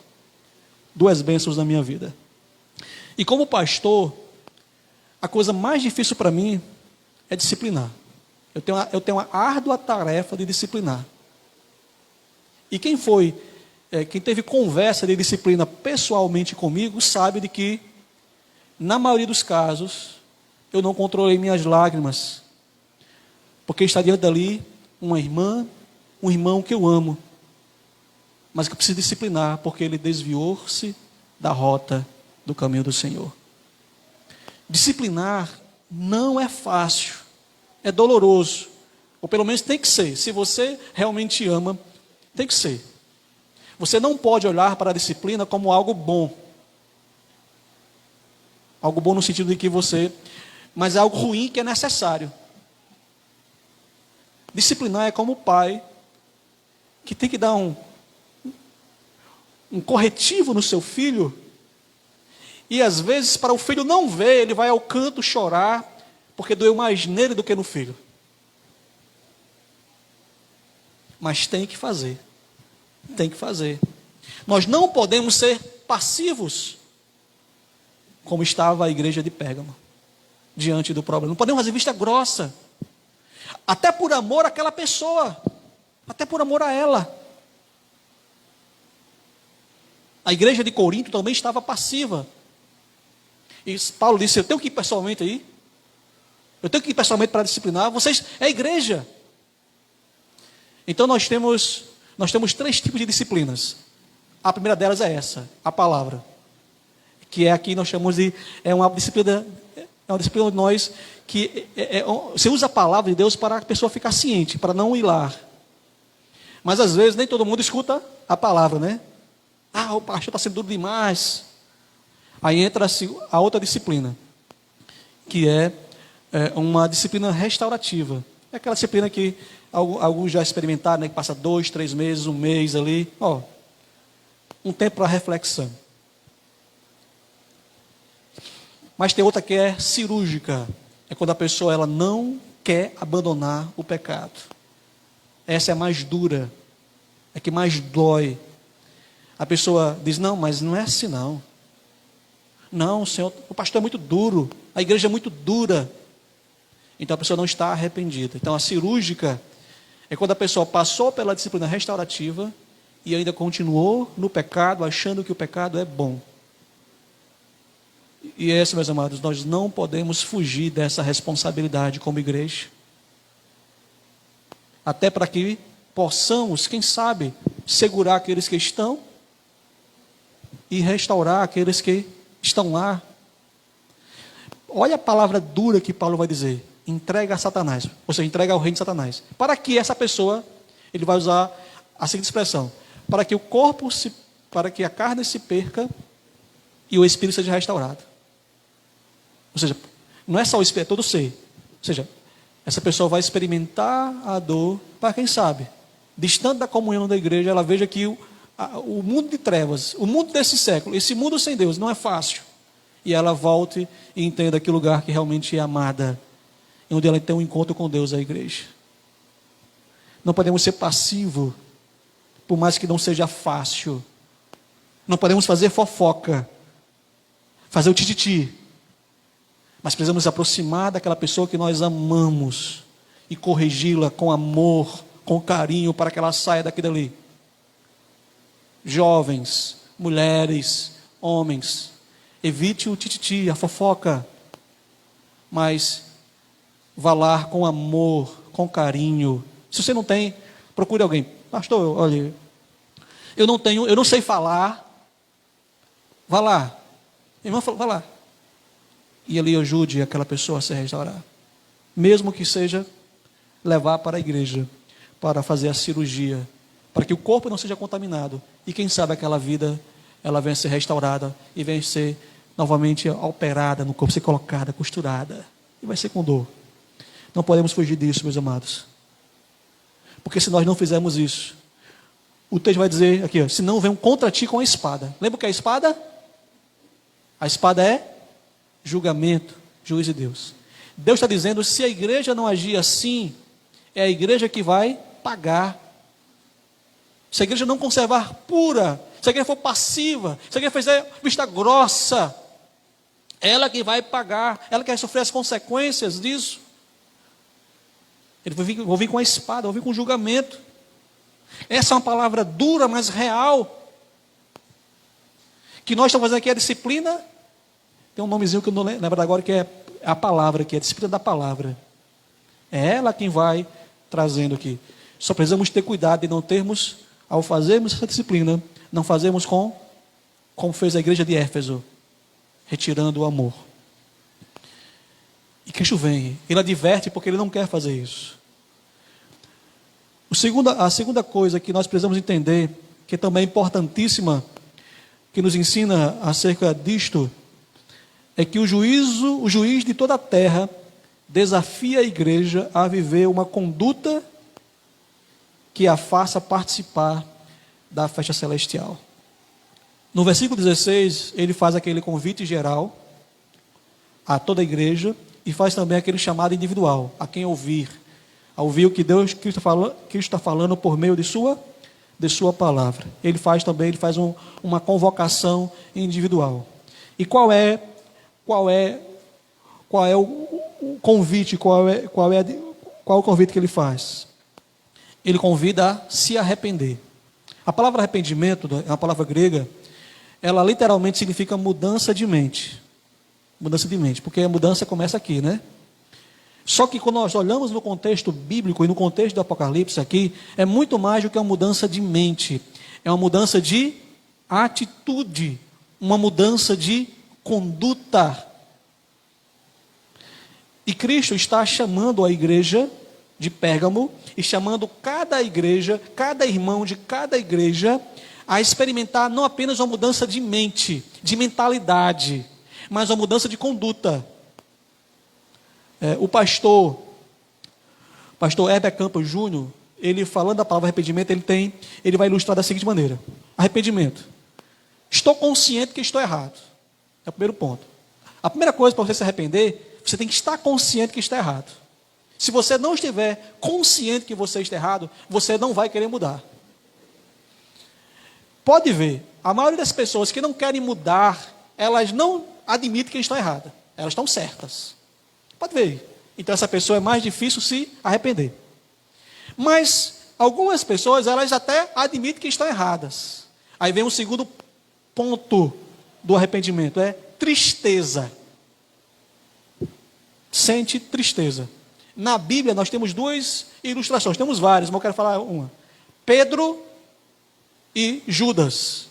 2 bênçãos na minha vida. E como pastor, a coisa mais difícil para mim é disciplinar. Eu tenho uma árdua tarefa de disciplinar. E quem teve conversa de disciplina pessoalmente comigo, sabe de que, na maioria dos casos, eu não controlei minhas lágrimas, porque está diante dali uma irmã, um irmão que eu amo, mas que eu preciso disciplinar, porque ele desviou-se da rota do caminho do Senhor. Disciplinar não é fácil, é doloroso, ou pelo menos tem que ser. Se você realmente ama, tem que ser. Você não pode olhar para a disciplina como algo bom. Algo bom no sentido de que mas é algo ruim que é necessário. Disciplinar é como o pai que tem que dar um corretivo no seu filho, e às vezes, para o filho não ver, ele vai ao canto chorar, porque doeu mais nele do que no filho. Mas tem que fazer. Tem que fazer. Nós não podemos ser passivos, como estava a igreja de Pérgamo, diante do problema. Não podemos fazer vista grossa, até por amor àquela pessoa, até por amor a ela. A igreja de Corinto também estava passiva. E Paulo disse: eu tenho que ir pessoalmente aí. Eu tenho que ir pessoalmente para disciplinar. Vocês é a igreja. Então nós temos 3 tipos de disciplinas. A primeira delas é essa, a palavra. Que é aqui nós chamamos de, é uma disciplina de nós, que você usa a palavra de Deus para a pessoa ficar ciente, para não hilar. Mas às vezes nem todo mundo escuta a palavra, né? O pastor está sendo duro demais. Aí entra a outra disciplina, que é uma disciplina restaurativa. É aquela disciplina que alguns já experimentaram, né, que passa 2, 3 meses, 1 mês ali. Um tempo para reflexão. Mas tem outra que é cirúrgica. É quando a pessoa ela não quer abandonar o pecado. Essa é a mais dura. É a que mais dói. A pessoa diz: não, mas não é assim não. Não, Senhor, o pastor é muito duro. A igreja é muito dura. Então a pessoa não está arrependida. Então a cirúrgica é quando a pessoa passou pela disciplina restaurativa e ainda continuou no pecado, achando que o pecado é bom. E essa, meus amados, nós não podemos fugir dessa responsabilidade como igreja. Até para que possamos, quem sabe, segurar aqueles que estão e restaurar aqueles que estão lá. Olha a palavra dura que Paulo vai dizer: entrega a Satanás, ou seja, entrega ao reino de Satanás. Para que essa pessoa, ele vai usar a seguinte expressão: para que para que a carne se perca e o espírito seja restaurado. Ou seja, não é só o espírito, é todo o ser. Ou seja, essa pessoa vai experimentar a dor, para quem sabe, distante da comunhão da igreja, ela veja que o mundo de trevas, o mundo desse século, esse mundo sem Deus não é fácil. E ela volte e entenda que lugar que realmente é amada, onde ela tem um encontro com Deus, a igreja. Não podemos ser passivos, por mais que não seja fácil. Não podemos fazer fofoca. fazer o tititi, mas precisamos nos aproximar daquela pessoa que nós amamos e corrigi-la com amor, com carinho, para que ela saia daqui dali. Jovens, mulheres, homens, evite o tititi, a fofoca, mas vá lá com amor, com carinho. Se você não tem, procure alguém. Pastor, olha, eu não sei falar. Vá lá. Irmã, vá lá. E ali ajude aquela pessoa a se restaurar. Mesmo que seja levar para a igreja, para fazer a cirurgia, para que o corpo não seja contaminado. E quem sabe aquela vida, ela venha ser restaurada e venha ser novamente operada no corpo, ser colocada, costurada. E vai ser com dor. Não podemos fugir disso, meus amados. Porque se nós não fizermos isso, o texto vai dizer aqui, ó, se não vem contra ti com a espada. Lembra o que é a espada? A espada é julgamento, juiz de Deus. Deus está dizendo, se a igreja não agir assim, é a igreja que vai pagar. Se a igreja não conservar pura, se a igreja for passiva, se a igreja fizer vista grossa, ela que vai pagar, ela que vai sofrer as consequências disso. Ele vai vir com a espada, vai vir com o julgamento. Essa é uma palavra dura, mas real. Que nós estamos fazendo aqui a disciplina. Tem um nomezinho que eu não lembro agora, que é a palavra, que é a disciplina da palavra. É ela quem vai trazendo aqui. Só precisamos ter cuidado de não termos, ao fazermos essa disciplina, não fazermos como fez a igreja de Éfeso, retirando o amor. E Cristo vem, ele adverte porque ele não quer fazer isso. A segunda coisa que nós precisamos entender, que também é importantíssima, que nos ensina acerca disto, é que o juiz de toda a terra desafia a igreja a viver uma conduta que a faça participar da festa celestial. No versículo 16, ele faz aquele convite geral a toda a igreja e faz também aquele chamado individual, a quem ouvir, a ouvir o que Cristo está falando por meio de sua palavra. Ele faz uma convocação individual. E qual é o convite? Qual é o convite que ele faz? Ele convida a se arrepender. A palavra arrependimento é uma palavra grega. Ela literalmente significa mudança de mente. Mudança de mente, porque a mudança começa aqui, né? Só que quando nós olhamos no contexto bíblico e no contexto do Apocalipse aqui, é muito mais do que uma mudança de mente. É uma mudança de atitude, uma mudança de conduta. E Cristo está chamando a igreja de Pérgamo e chamando cada igreja, cada irmão de cada igreja a experimentar não apenas uma mudança de mente, de mentalidade, mas uma mudança de conduta. O pastor Heber Campos Júnior, ele falando da palavra arrependimento, ele vai ilustrar da seguinte maneira: arrependimento. Estou consciente que estou errado. É o primeiro ponto. A primeira coisa para você se arrepender, você tem que estar consciente que está errado. Se você não estiver consciente que você está errado, você não vai querer mudar. Pode ver, a maioria das pessoas que não querem mudar, elas não admitem que estão erradas. Elas estão certas. Pode ver. Então essa pessoa é mais difícil se arrepender. Mas algumas pessoas, elas até admitem que estão erradas. Aí vem o segundo ponto do arrependimento, é tristeza. Sente tristeza. Na Bíblia nós temos duas ilustrações, temos várias, mas eu quero falar uma. Pedro e Judas.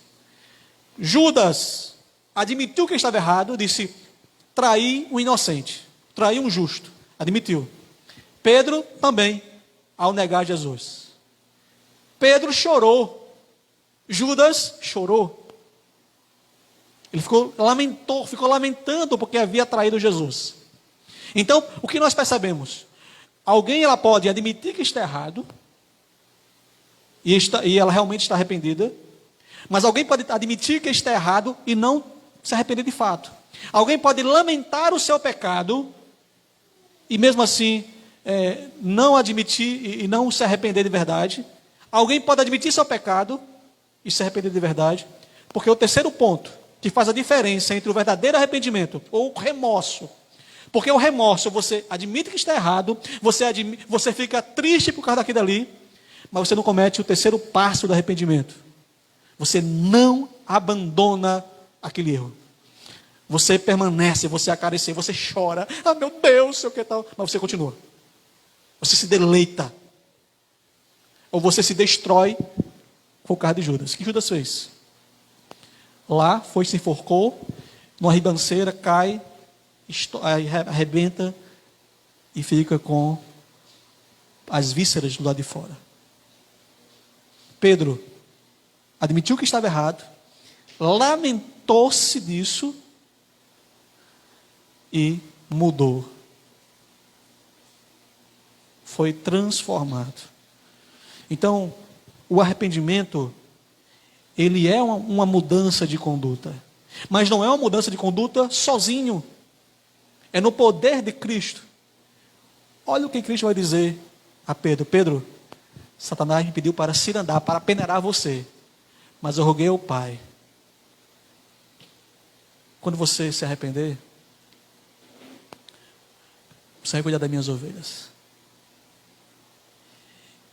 Judas admitiu que estava errado, disse: traí um inocente, traí um justo, admitiu. Pedro também, ao negar Jesus. Pedro chorou, Judas chorou. Ele ficou lamentando porque havia traído Jesus. Então, o que nós percebemos? Alguém, ela pode admitir que está errado, e ela realmente está arrependida, mas alguém pode admitir que está errado e não se arrepender de fato. Alguém pode lamentar o seu pecado, e mesmo assim, não admitir e não se arrepender de verdade. Alguém pode admitir seu pecado e se arrepender de verdade, porque o terceiro ponto que faz a diferença entre o verdadeiro arrependimento ou o remorso. Porque o remorso, você admite que está errado, você fica triste por causa daquilo ali, mas você não comete o terceiro passo do arrependimento. Você não abandona aquele erro. Você permanece, você acaricia, você chora. Ah, meu Deus, sei o que tal. Mas você continua. Você se deleita. Ou você se destrói. Foi o caso de Judas. O que Judas fez? Lá, foi, se enforcou, numa ribanceira, cai, arrebenta e fica com as vísceras do lado de fora. Pedro admitiu que estava errado, lamentou-se disso e mudou. Foi transformado. Então, o arrependimento, ele é uma mudança de conduta. Mas não é uma mudança de conduta sozinho. É no poder de Cristo. Olha o que Cristo vai dizer a Pedro. Pedro, Satanás me pediu para cirandar, para peneirar você. Mas eu roguei ao Pai. Quando você se arrepender, você vai cuidar das minhas ovelhas.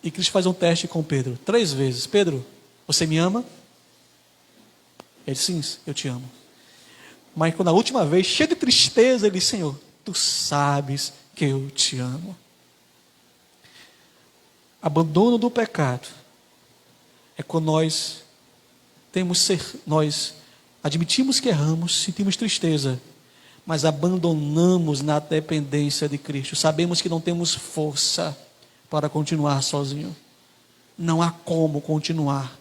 E Cristo faz um teste com Pedro, 3 vezes. Pedro, você me ama? Ele disse, sim, eu te amo. Mas quando a última vez, cheio de tristeza, ele disse, Senhor, tu sabes que eu te amo. Abandono do pecado é quando nós admitimos que erramos, sentimos tristeza, mas abandonamos na dependência de Cristo. Sabemos que não temos força para continuar sozinho. Não há como continuar.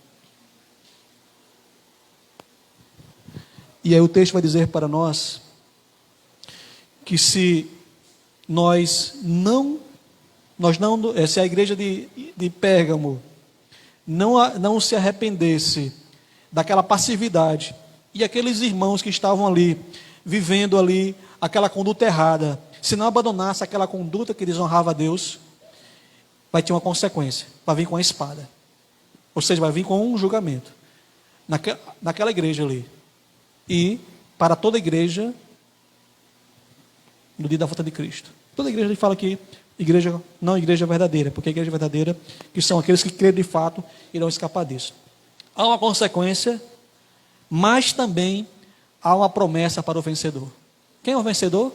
E aí o texto vai dizer para nós que se a igreja de Pérgamo não se arrependesse daquela passividade, e aqueles irmãos que estavam ali, vivendo ali aquela conduta errada, se não abandonasse aquela conduta que desonrava a Deus, vai ter uma consequência, vai vir com a espada. Ou seja, vai vir com um julgamento naquela igreja ali. E para toda a igreja, no dia da volta de Cristo. Toda a igreja, ele fala aqui, igreja, não igreja verdadeira, porque a igreja verdadeira, que são aqueles que creem de fato, irão escapar disso. Há uma consequência, mas também há uma promessa para o vencedor. Quem é o vencedor?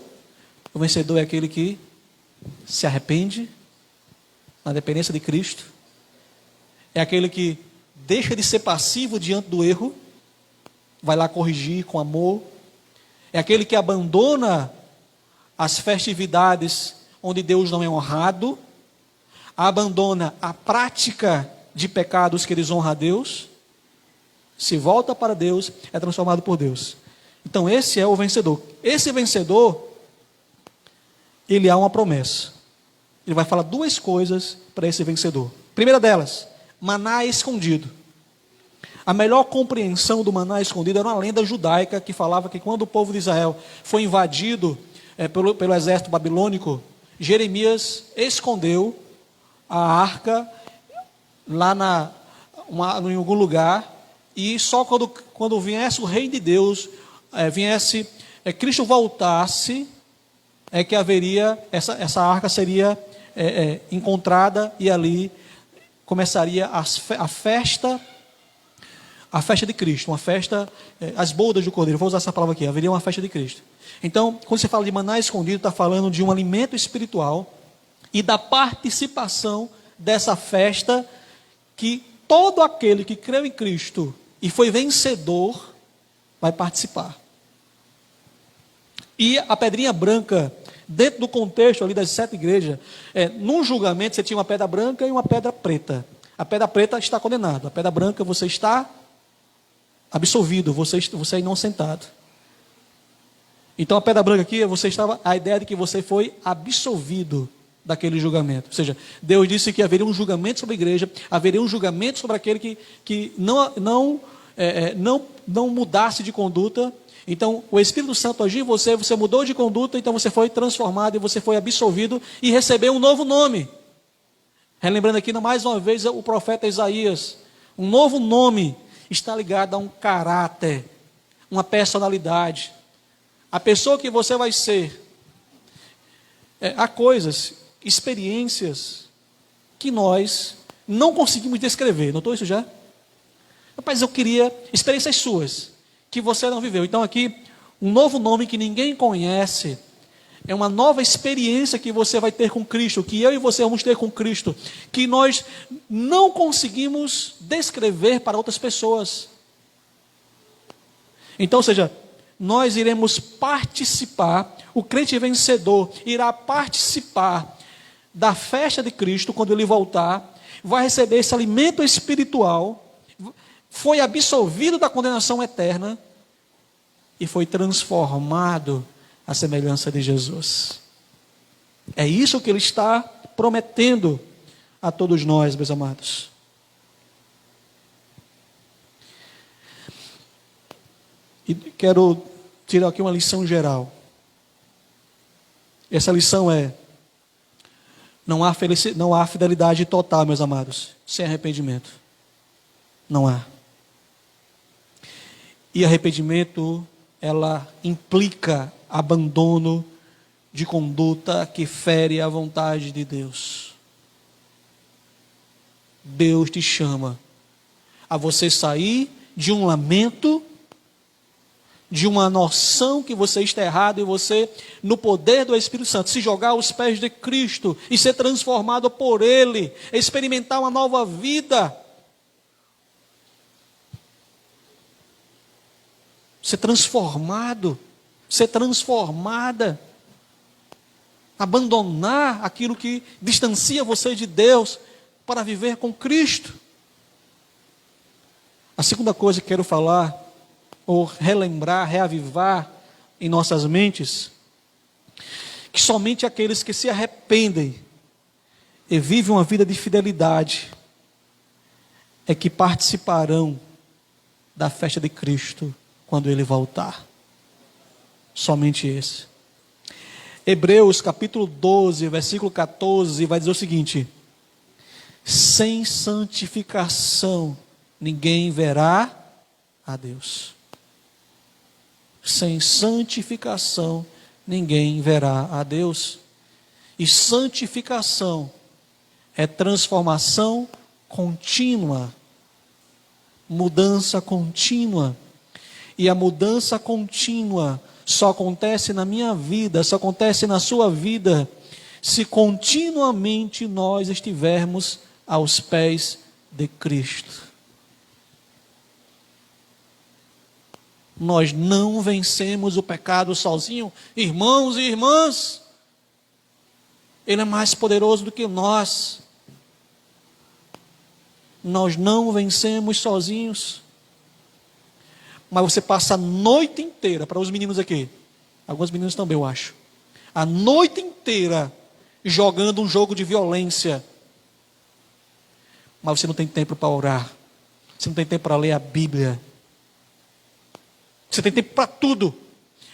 O vencedor é aquele que se arrepende, na dependência de Cristo. É aquele que deixa de ser passivo diante do erro, vai lá corrigir com amor. É aquele que abandona as festividades onde Deus não é honrado, abandona a prática de pecados que desonra a Deus, se volta para Deus, é transformado por Deus. Então esse é o vencedor. Esse vencedor, ele há uma promessa. Ele vai falar 2 coisas para esse vencedor. Primeira delas, maná escondido. A melhor compreensão do maná escondido era uma lenda judaica que falava que quando o povo de Israel foi invadido pelo exército babilônico, Jeremias escondeu a arca lá em algum lugar, e só quando viesse o rei de Deus, Cristo voltasse, que haveria, essa arca seria encontrada, e ali começaria a festa de Cristo, uma festa, as bodas do Cordeiro, vou usar essa palavra aqui, haveria uma festa de Cristo. Então, quando você fala de maná escondido, está falando de um alimento espiritual e da participação dessa festa, que todo aquele que creu em Cristo e foi vencedor vai participar. E a pedrinha branca, dentro do contexto ali das 7 igrejas, num julgamento você tinha uma pedra branca e uma pedra preta. A pedra preta está condenado, a pedra branca você está absolvido, você é inocentado. Então a pedra branca aqui, a ideia de que você foi absolvido daquele julgamento. Ou seja, Deus disse que haveria um julgamento sobre a igreja, haveria um julgamento sobre aquele que não mudasse de conduta. Então o Espírito Santo agiu em você, você mudou de conduta, então você foi transformado e você foi absolvido e recebeu um novo nome. Relembrando aqui mais uma vez o profeta Isaías, um novo nome está ligado a um caráter, uma personalidade, a pessoa que você vai ser. Há coisas, experiências que nós não conseguimos descrever. Notou isso já? Rapaz, eu queria experiências suas que você não viveu. Então aqui, um novo nome que ninguém conhece, é uma nova experiência que você vai ter com Cristo, que eu e você vamos ter com Cristo, que nós não conseguimos descrever para outras pessoas. Então, ou seja, nós iremos participar, o crente vencedor irá participar da festa de Cristo quando ele voltar, vai receber esse alimento espiritual, foi absolvido da condenação eterna e foi transformado à semelhança de Jesus. É isso que ele está prometendo a todos nós, meus amados. E quero tirar aqui uma lição geral. Essa lição é: não há fidelidade total, meus amados, sem arrependimento. Não há. E arrependimento, ela implica abandono de conduta que fere a vontade de Deus. Deus te chama a você sair de um lamento, de uma noção que você está errado, e você, no poder do Espírito Santo, se jogar aos pés de Cristo e ser transformado por Ele, experimentar uma nova vida. Ser transformado, ser transformada, abandonar aquilo que distancia você de Deus para viver com Cristo. A segunda coisa que quero falar, ou relembrar, reavivar em nossas mentes, que somente aqueles que se arrependem e vivem uma vida de fidelidade é que participarão da festa de Cristo quando Ele voltar. Somente esse. Hebreus capítulo 12, versículo 14, vai dizer o seguinte: sem santificação ninguém verá a Deus. Sem santificação ninguém verá a Deus. E santificação é transformação contínua, mudança contínua. E a mudança contínua só acontece na minha vida, só acontece na sua vida, se continuamente nós estivermos aos pés de Cristo. Nós não vencemos o pecado sozinho, irmãos e irmãs. Ele é mais poderoso do que nós. Nós não vencemos sozinhos. Mas você passa a noite inteira, para os meninos aqui, alguns meninos também eu acho, a noite inteira jogando um jogo de violência, mas você não tem tempo para orar, você não tem tempo para ler a Bíblia, você tem tempo para tudo,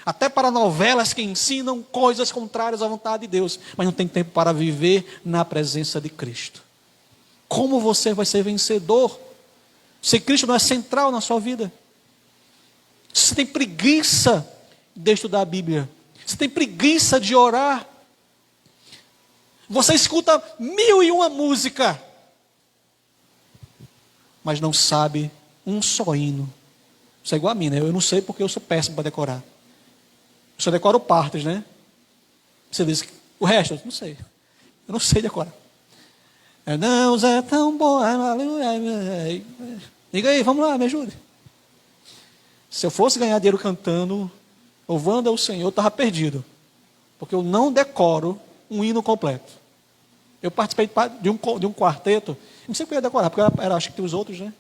até para novelas que ensinam coisas contrárias à vontade de Deus, mas não tem tempo para viver na presença de Cristo. Como você vai ser vencedor se Cristo não é central na sua vida? Você tem preguiça de estudar a Bíblia, você tem preguiça de orar, você escuta 1001 música, mas não sabe um só hino. Isso é igual a mim, né? Eu não sei porque eu sou péssimo para decorar. Eu só decoro partes, né? Você diz, o resto, eu não sei. Eu não sei decorar. Deus é tão bom, aleluia. Diga aí, vamos lá, me ajude. Se eu fosse ganhar dinheiro cantando, louvando ao Senhor, eu estava perdido. Porque eu não decoro um hino completo. Eu participei de um quarteto, não sei o que eu ia decorar, porque acho que tem os outros, né?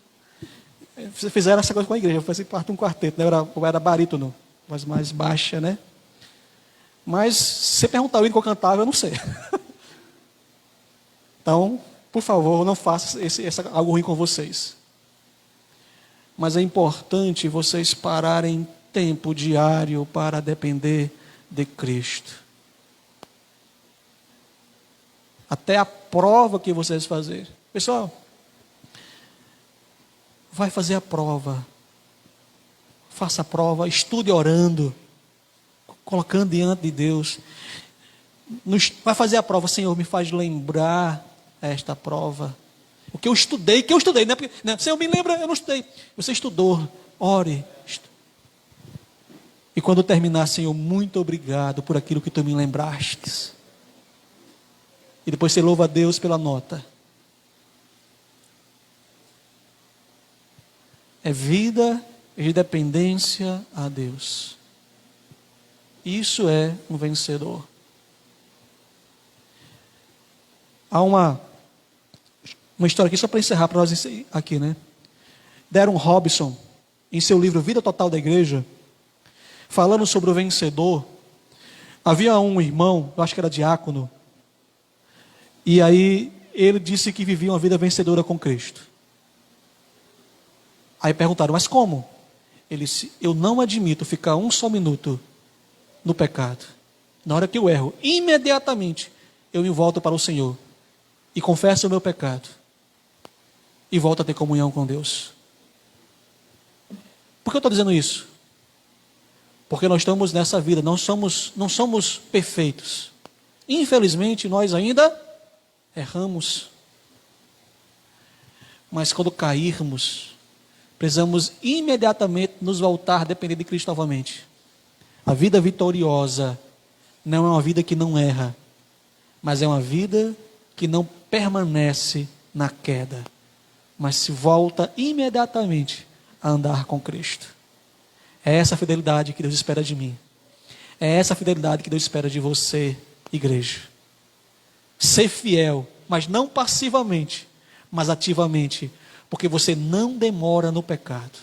Fizeram essa coisa com a igreja, eu fazia parte de um quarteto, né? Eu era barítono, voz mais baixa, né? Mas, se você perguntar o hino que eu cantava, eu não sei. Então, por favor, não faça algo ruim com vocês. Mas é importante vocês pararem tempo diário para depender de Cristo. Até a prova que vocês fazerem. Pessoal, vai fazer a prova. faça a prova, estude orando, colocando diante de Deus. Vai fazer a prova, Senhor, me faz lembrar esta prova. O que eu estudei, né? Porque, né? Senhor, me lembra, eu não estudei. Você estudou, ore. E quando terminar, Senhor, muito obrigado por aquilo que tu me lembrastes. E depois você louva a Deus pela nota. É vida de dependência a Deus. Isso é um vencedor. Há uma história aqui, só para encerrar para nós aqui, né? Darren Robinson, em seu livro Vida Total da Igreja, falando sobre o vencedor, havia um irmão, eu acho que era diácono, e aí ele disse que vivia uma vida vencedora com Cristo. Aí perguntaram, mas como? Ele disse, eu não admito ficar um só minuto no pecado. Na hora que eu erro, imediatamente eu me volto para o Senhor e confesso o meu pecado e volto a ter comunhão com Deus. Por que eu estou dizendo isso? Porque nós estamos nessa vida, não somos perfeitos. Infelizmente, nós ainda erramos. Mas quando cairmos, precisamos imediatamente nos voltar a depender de Cristo novamente. A vida vitoriosa não é uma vida que não erra, mas é uma vida que não permanece na queda, mas se volta imediatamente a andar com Cristo. É essa a fidelidade que Deus espera de mim. É essa a fidelidade que Deus espera de você, igreja. Ser fiel, mas não passivamente, mas ativamente, porque você não demora no pecado.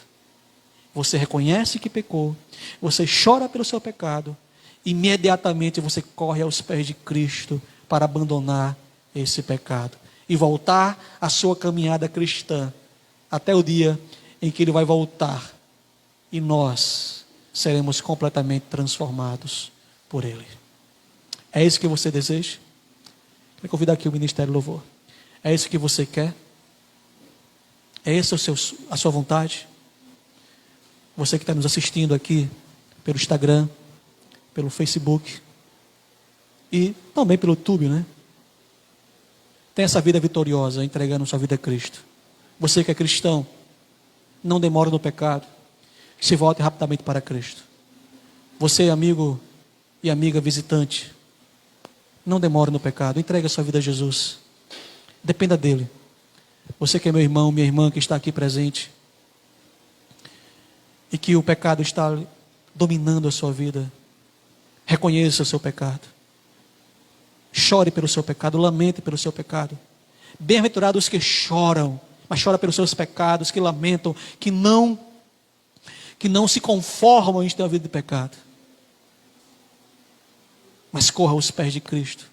Você reconhece que pecou, você chora pelo seu pecado, imediatamente você corre aos pés de Cristo para abandonar esse pecado e voltar à sua caminhada cristã, até o dia em que Ele vai voltar e nós seremos completamente transformados por Ele. É isso que você deseja? Quero convidar aqui o Ministério Louvor. É isso que você quer? É essa a sua vontade? Você que está nos assistindo aqui pelo Instagram, pelo Facebook e também pelo YouTube, né? Tem essa vida vitoriosa, entregando sua vida a Cristo. Você que é cristão, não demora no pecado, se volte rapidamente para Cristo. Você, amigo e amiga visitante, não demore no pecado, entregue a sua vida a Jesus. Dependa dEle. Você que é meu irmão, minha irmã que está aqui presente, e que o pecado está dominando a sua vida, reconheça o seu pecado. Chore pelo seu pecado, lamente pelo seu pecado. Bem-aventurados os que choram, mas choram pelos seus pecados, que lamentam, que não se conformam em ter uma vida de pecado. Mas corra aos pés de Cristo